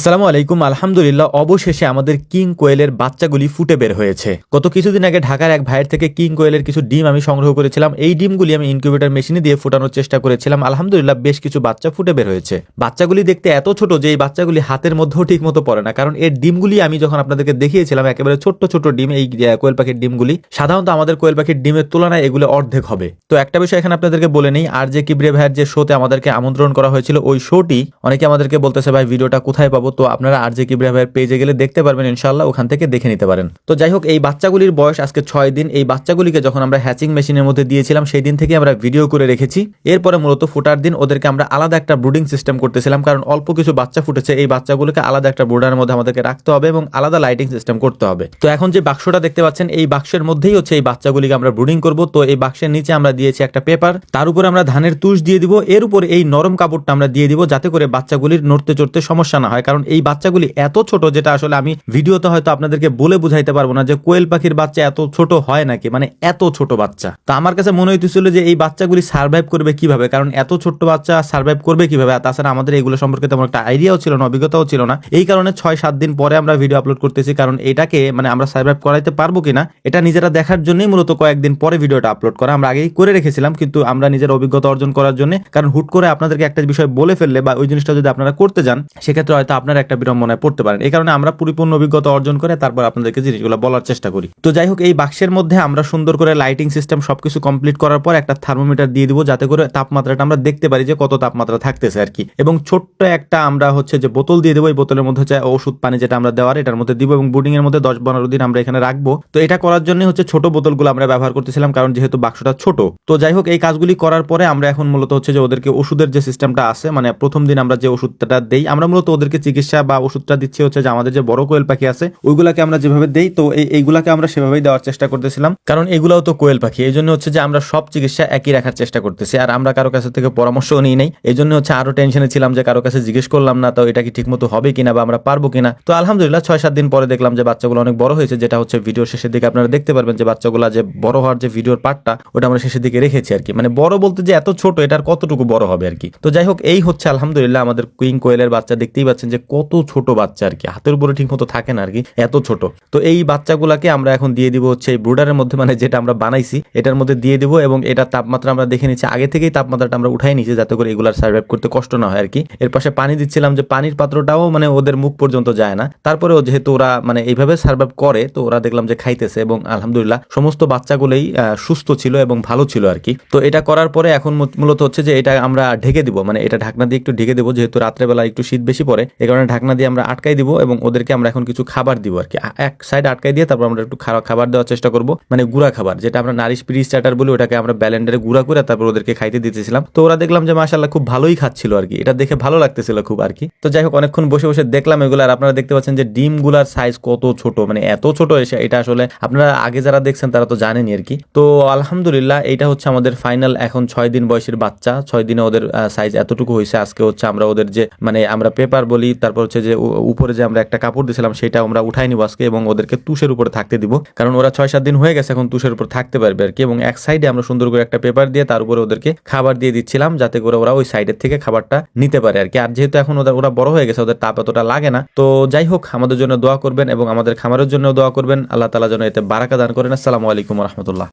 আসসালামু আলাইকুম। আলহামদুলিল্লাহ, অবশেষে আমাদের কিং কোয়েলের বাচ্চাগুলি ফুটে বের হয়েছে। গত কিছুদিন আগে ঢাকার এক ভাইয়ের থেকে কিং কোয়েলের কিছু ডিম আমি সংগ্রহ করেছিলাম। এই ডিমগুলি আমি ইনকিউবেটর মেশিনে দিয়ে ফুটানোর চেষ্টা করেছিলাম। আলহামদুলিল্লাহ, বেশ কিছু বাচ্চা ফুটে বের হয়েছে। বাচ্চাগুলি দেখতে এত ছোট যে এই বাচ্চাগুলি হাতের মধ্যেও ঠিক মতো পড়ে না, কারণ এর ডিমগুলি আমি যখন আপনাদেরকে দেখিয়েছিলাম একেবারে ছোট্ট ছোট ডিম। এই কোয়েল পাখির ডিমগুলি সাধারণত আমাদের কোয়েল পাখির ডিমের তুলনায় এগুলো অর্ধেক হবে। তো একটা বিষয় এখানে আপনাদেরকে বলে নেই, আর যে কিবরে ভাইয়ের যে শোতে আমাদেরকে আমন্ত্রণ করা হয়েছিল, ওই শোটি অনেকে আমাদেরকে বলতেছে ভাই ভিডিওটা কোথায় পাবো। তো আপনারা আর যে কিবরিয়া ভাইয়ের পেজে গেলে দেখতে পারবেন, ইনশাআল্লাহ ওখান থেকে দেখে নিতে পারেন। তো যাই হোক, এই বাচ্চাগুলির বয়স আজকে 6 দিন। এই বাচ্চাগুলিকে যখন আমরা হ্যাচিং মেশিনের মধ্যে দিয়েছিলাম সেই দিন থেকে আমরা ভিডিও করে রেখেছি। এরপরে মূলত ফোটার দিন ওদেরকে আমরা আলাদা একটা ব্রুডিং সিস্টেম করতেছিলাম, কারণ অল্প কিছু বাচ্চা ফুটেছে। এই বাচ্চাগুলোকে আলাদা একটা ব্রুডারের মধ্যে আমাদেরকে রাখতে হবে এবং আলাদা লাইটিং সিস্টেম করতে হবে। তো এখন যে বাক্সটা দেখতে পাচ্ছেন, এই বাক্সের মধ্যেই হচ্ছে এই বাচ্চাগুলিকে আমরা ব্রুডিং করব। তো এই বাক্সের নিচে আমরা দিয়েছি একটা পেপার, তার উপরে আমরা ধানের তুষ দিয়ে দিব, এর উপরে এই নরম কাপড়টা আমরা দিয়ে দিব, যাতে করে বাচ্চাগুলির নড়তে চড়তে সমস্যা না হয়। কারণ এই বাচ্চাগুলি এত ছোট, যেটা আসলে আমি ভিডিওতে হয়তো আপনাদেরকে বলে বুঝাইতে পারবো না যে কোয়েল পাখির বাচ্চা এত ছোট হয় নাকি, মানে এত ছোট বাচ্চা। তো আমার কাছে মনে হইতেছিল যে এই বাচ্চাগুলি সার্ভাইভ করবে কিভাবে, কারণ এত ছোট বাচ্চা সার্ভাইভ করবে কিভাবে। আর তাছাড়া আমাদের এগুলো সম্পর্কে তেমন একটা আইডিয়াও ছিল না, অভিজ্ঞতাও ছিল না। এই কারণে 6-7 দিন পরে আমরা ভিডিও আপলোড করতেছি, কারণ এটাকে মানে আমরা সার্ভাইভ করাইতে পারবো কিনা এটা নিজেরা দেখার জন্যই মূলত কয়েকদিন পরে ভিডিওটা আপলোড করা। আমরা আগেই করে রেখেছিলাম, কিন্তু আমরা নিজের অভিজ্ঞতা অর্জন করার জন্য, কারণ হুট করে আপনাদেরকে একটা বিষয় বলে ফেললে বা ওই জিনিসটা যদি আপনারা করতে যান সেক্ষেত্রে হয়তো আপনারা একটা বিড়ম্বনায় পড়তে পারেন। এই কারণে আমরা পরিপূর্ণ অভিজ্ঞতা অর্জন করে তারপর আপনাদেরকে জিনিসগুলো বলার চেষ্টা করি। তো যাই হোক, এই বাক্সের মধ্যে আমরা সুন্দর করে লাইটিং সিস্টেম সবকিছু কমপ্লিট করার পর একটা থার্মোমিটার দিয়ে দিব, যাতে করে তাপমাত্রাটা আমরা দেখতে পারি যে কত তাপমাত্রা থাকতেছে আর কি। এবং ছোট্ট একটা আমরা হচ্ছে যে বোতল দিয়ে দেবো, এই বোতলের মধ্যে হচ্ছে ওষুধ পানি যেটা আমরা দেওয়ার, এটার মধ্যে দিব এবং ব্রুডিং এর মধ্যে 10-12 দিন আমরা এখানে রাখবো। তো এটা করার জন্য হচ্ছে ছোট বোতলগুলো আমরা ব্যবহার করতেছিলাম, কারণ যেহেতু বাক্সটা ছোট। তো যাই হোক, এই কাজগুলি করার পরে আমরা এখন মূলত হচ্ছে যে ওদেরকে ওষুধের যে সিস্টেমটা আছে, মানে প্রথম দিন আমরা যে ওষুধটা দেই, আমরা মূলত ওদেরকে চিকিৎসা বা ওষুধটা দিচ্ছি হচ্ছে যে আমাদের যে বড় কোয়েল পাখি আছে ওইগুলাকে আমরা যেভাবে দেই, তো এইগুলাকে আমরা সেভাবেই দেওয়ার চেষ্টা করতেছিলাম, কারণ এগুলাও তো কোয়েল পাখি। এই জন্য হচ্ছে যে আমরা সব চিকিৎসা একই রাখার চেষ্টা করতেছি। আর আমরা কারো কাছে থেকে পরামর্শও নিই নাই, এই জন্য হচ্ছে আরো টেনশনে ছিলাম যে কারো কাছে জিজ্ঞেস করলাম না তো এটা কি ঠিক মতো হবে কিনা বা আমরা পারবো কিনা। তো আলহামদুলিল্লাহ 6-7 দিন পরে দেখলাম যে বাচ্চাগুলো অনেক বড় হয়েছে, যেটা হচ্ছে ভিডিওর শেষের দিকে আপনারা দেখতে পারবেন যে বাচ্চাগুলো যে বড় হওয়ার যে ভিডিওর পার্টটা ওটা আমরা শেষের দিকে রেখেছি আর কি। মানে বড় বলতে যে এত ছোট, এটার কতটুকু বড় হবে আর কি। তো যাই হোক, এই হচ্ছে আলহামদুলিল্লাহ আমাদের কিং কোয়েলের বাচ্চা। দেখতেই পাচ্ছেন যে কত ছোট বাচ্চা আর কি, হাতের উপরে ঠিক মতো থাকে না আর কি, এত ছোট। তো এই বাচ্চাগুলাকে আমরা এখন দিয়ে দিব হচ্ছে এই ব্রুডারের মধ্যে, মানে যেটা আমরা বানাইছি এটার মধ্যে দিয়ে দিব। এবং এটার তাপমাত্রা আমরা দেখে নিচ্ছি, আগে থেকেই তাপমাত্রাটা আমরা উঠাই নিচ্ছি যাতে করে এগুলার সার্ভাইভ করতে কষ্ট না হয় আর কি। এর পাশে পানি দিচ্ছিলাম, যে পানির পাত্রটাও মানে ওদের মুখ পর্যন্ত যায় না, তারপরেও যেহেতু ওরা মানে এইভাবে সার্ভাইভ করে, তো ওরা দেখলাম যে খাইতেছে এবং আলহামদুলিল্লাহ সমস্ত বাচ্চাগুলোই সুস্থ ছিল এবং ভালো ছিল আর কি। তো এটা করার পরে এখন মূলত হচ্ছে যে এটা আমরা ঢেকে দিব, মানে এটা ঢাকনা দিয়ে একটু ঢেকে দিব, যেহেতু রাত্রেবেলা একটু শীত বেশি পড়ে, এই কারণে ঢাকনা দিয়ে আমরা আটকাই দিব এবং ওদেরকে আমরা এখন কিছু খাবার দিব আর কি। এক সাইড আটকাই দিয়ে তারপর আমরা একটু খাবার দেওয়ার চেষ্টা করব, মানে গুঁড়া খাবার, যেটা আমরা নারিশ প্রি স্টার্টার বলি, ওটাকে আমরা ব্যালেন্ডারে গুঁড়া করে তারপর ওদেরকে খাইতে দিতেছিলাম। তো ওরা দেখলাম যে মাশাআল্লাহ খুব ভালোই খাচ্ছিল আর কি, এটা দেখে ভালো লাগতেছিল খুব আর কি। তো যাই হোক, অনেকক্ষণ বসে বসে দেখলাম এগুলো। আর আপনারা দেখতে পাচ্ছেন যে ডিমগুলার সাইজ কত ছোট, মানে এত ছোট এসে, এটা আসলে আপনারা আগে যারা দেখছেন তারা তো জানেনই আর কি। তো আলহামদুলিল্লাহ এইটা হচ্ছে আমাদের ফাইনাল এখন 6 দিন বয়সের বাচ্চা। 6 দিনে ওদের সাইজ এতটুকু হয়েছে। আজকে হচ্ছে আমরা ওদের যে মানে আমরা পেপার বলি, তারপর হচ্ছে যে উপরে যে আমরা একটা কাপড় দিয়েছিলাম সেটা আমরা উঠাই নিব আজকে এবং ওদেরকে তুষের উপরে থাকতে দিব, কারণ ওরা 6-7 দিন হয়ে গেছে, এখন তুষের উপর থাকতে পারবে আর কি। এবং এক সাইডে আমরা সুন্দর করে একটা পেপার দিয়ে তার উপরে ওদেরকে খাবার দিয়ে দিচ্ছিলাম, যাতে করে ওরা ওই সাইডের থেকে খাবারটা নিতে পারে আর কি। আর যেহেতু এখন ওরা বড় হয়ে গেছে, ওদের তাপ এতটা লাগে না। তো যাই হোক, আমাদের জন্য দোয়া করবেন এবং আমাদের খামারের জন্য দোয়া করবেন। আল্লাহ তাআলা যেন এতে বারাকা দান করেন। আসসালামু আলাইকুম ওয়া রাহমাতুল্লাহ।